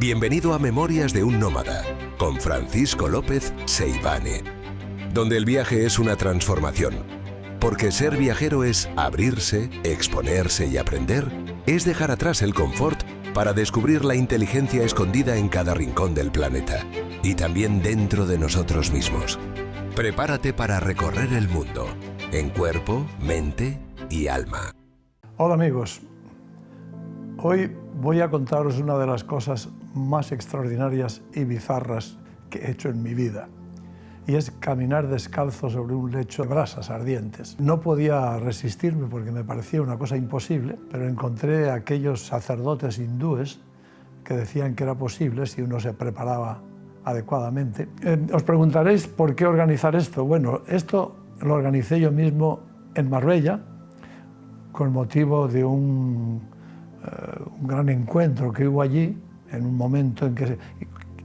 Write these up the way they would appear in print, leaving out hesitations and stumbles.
Bienvenido a Memorias de un Nómada, con Francisco López Seivane, donde el viaje es una transformación, porque ser viajero es abrirse, exponerse y aprender, es dejar atrás el confort para descubrir la inteligencia escondida en cada rincón del planeta, y también dentro de nosotros mismos. Prepárate para recorrer el mundo, en cuerpo, mente y alma. Hola amigos, hoy voy a contaros una de las cosas más extraordinarias y bizarras que he hecho en mi vida, y es caminar descalzo sobre un lecho de brasas ardientes. No podía resistirme porque me parecía una cosa imposible, pero encontré a aquellos sacerdotes hindúes que decían que era posible si uno se preparaba adecuadamente. Os preguntaréis por qué organizar esto. Bueno, esto lo organicé yo mismo en Marbella con motivo de un gran encuentro que hubo allí, en un momento en que,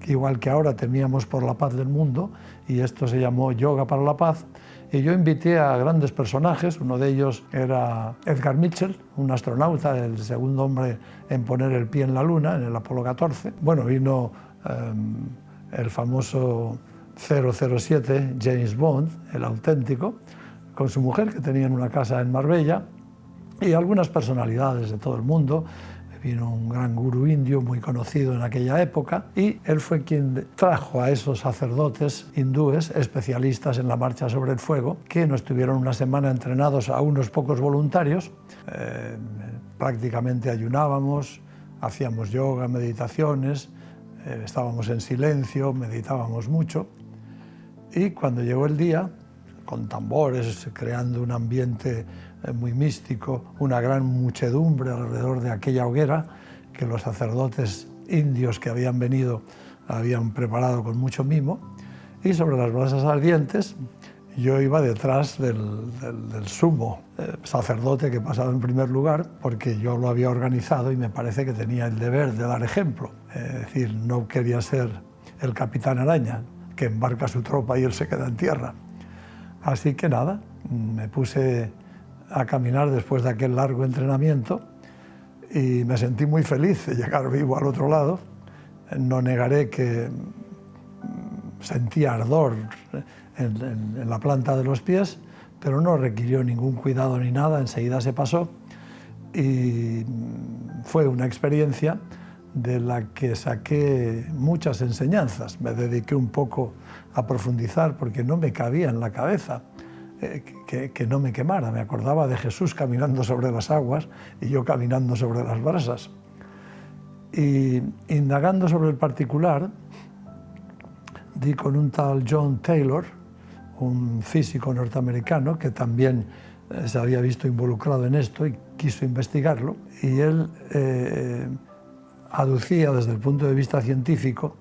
igual que ahora, temíamos por la paz del mundo, y esto se llamó Yoga para la Paz, y yo invité a grandes personajes. Uno de ellos era Edgar Mitchell, un astronauta, el segundo hombre en poner el pie en la Luna, en el Apolo 14. Bueno, vino el famoso 007, James Bond, el auténtico, con su mujer, que tenían una casa en Marbella, y algunas personalidades de todo el mundo. Vino un gran gurú indio muy conocido en aquella época, y él fue quien trajo a esos sacerdotes hindúes, especialistas en la marcha sobre el fuego, que nos tuvieron una semana entrenados a unos pocos voluntarios. Prácticamente ayunábamos, hacíamos yoga, meditaciones, estábamos en silencio, meditábamos mucho, y cuando llegó el día, con tambores, creando un ambiente muy místico, una gran muchedumbre alrededor de aquella hoguera que los sacerdotes indios que habían venido habían preparado con mucho mimo, y sobre las brasas ardientes yo iba detrás del sumo sacerdote que pasaba en primer lugar, porque yo lo había organizado y me parece que tenía el deber de dar ejemplo. Es decir, no quería ser el Capitán Araña, que embarca su tropa y él se queda en tierra. Así que nada, me puse a caminar después de aquel largo entrenamiento y me sentí muy feliz de llegar vivo al otro lado. No negaré que sentía ardor en la planta de los pies, pero no requirió ningún cuidado ni nada, enseguida se pasó, y fue una experiencia de la que saqué muchas enseñanzas. Me dediqué un poco a profundizar porque no me cabía en la cabeza que no me quemara. Me acordaba de Jesús caminando sobre las aguas y yo caminando sobre las brasas. Y indagando sobre el particular, di con un tal John Taylor, un físico norteamericano que también se había visto involucrado en esto y quiso investigarlo, y él aducía desde el punto de vista científico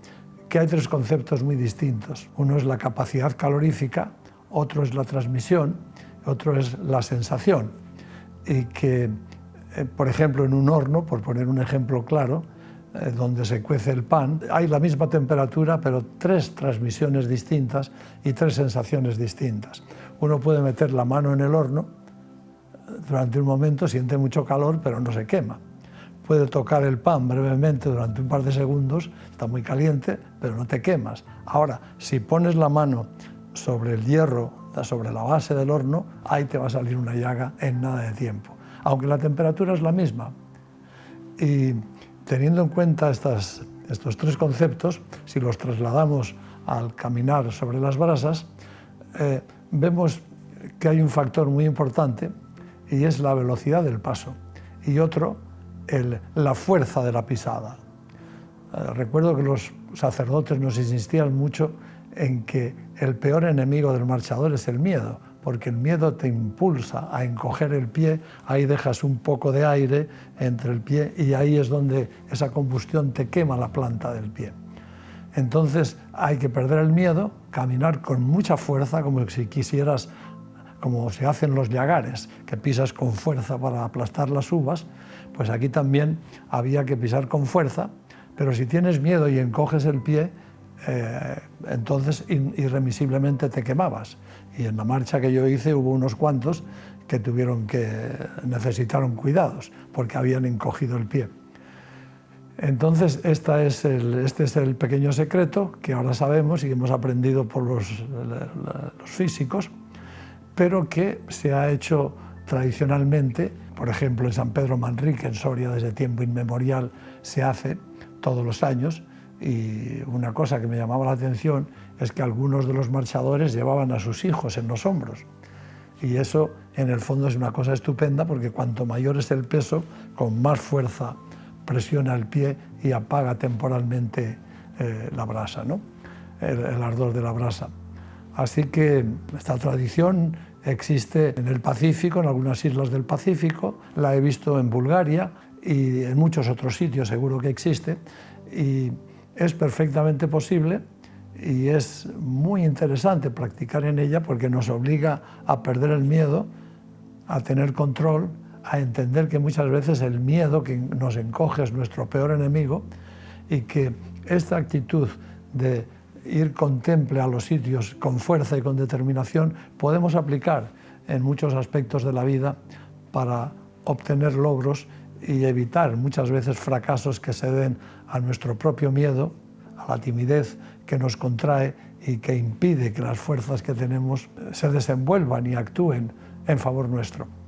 que hay tres conceptos muy distintos. Uno es la capacidad calorífica, otro es la transmisión, otro es la sensación. Y que, por ejemplo, en un horno, por poner un ejemplo claro, donde se cuece el pan, hay la misma temperatura, pero tres transmisiones distintas y tres sensaciones distintas. Uno puede meter la mano en el horno, durante un momento siente mucho calor, pero no se quema. Puede tocar el pan brevemente durante un par de segundos, está muy caliente, pero no te quemas. Ahora, si pones la mano sobre el hierro, sobre la base del horno, ahí te va a salir una llaga en nada de tiempo, aunque la temperatura es la misma. Y teniendo en cuenta estos tres conceptos, si los trasladamos al caminar sobre las brasas, vemos que hay un factor muy importante, y es la velocidad del paso, y otro, la fuerza de la pisada. Recuerdo que los sacerdotes nos insistían mucho en que el peor enemigo del marchador es el miedo, porque el miedo te impulsa a encoger el pie, ahí dejas un poco de aire entre el pie y ahí es donde esa combustión te quema la planta del pie. Entonces hay que perder el miedo, caminar con mucha fuerza, como si quisieras, como se hacen los yagares, que pisas con fuerza para aplastar las uvas. Pues aquí también había que pisar con fuerza, pero si tienes miedo y encoges el pie, entonces irremisiblemente te quemabas. Y en la marcha que yo hice hubo unos cuantos que necesitaron cuidados porque habían encogido el pie. Entonces, este es el pequeño secreto que ahora sabemos y que hemos aprendido por los físicos, pero que se ha hecho tradicionalmente, por ejemplo, en San Pedro Manrique, en Soria, desde tiempo inmemorial, se hace todos los años. Y una cosa que me llamaba la atención es que algunos de los marchadores llevaban a sus hijos en los hombros. Y eso, en el fondo, es una cosa estupenda, porque cuanto mayor es el peso, con más fuerza presiona el pie y apaga temporalmente la brasa, ¿no? el ardor de la brasa. Así que esta tradición existe en el Pacífico, en algunas islas del Pacífico, la he visto en Bulgaria y en muchos otros sitios seguro que existe, y es perfectamente posible y es muy interesante practicar en ella porque nos obliga a perder el miedo, a tener control, a entender que muchas veces el miedo que nos encoge es nuestro peor enemigo y que esta actitud de ir con temple a los sitios con fuerza y con determinación podemos aplicar en muchos aspectos de la vida para obtener logros y evitar muchas veces fracasos que se den a nuestro propio miedo, a la timidez que nos contrae y que impide que las fuerzas que tenemos se desenvuelvan y actúen en favor nuestro.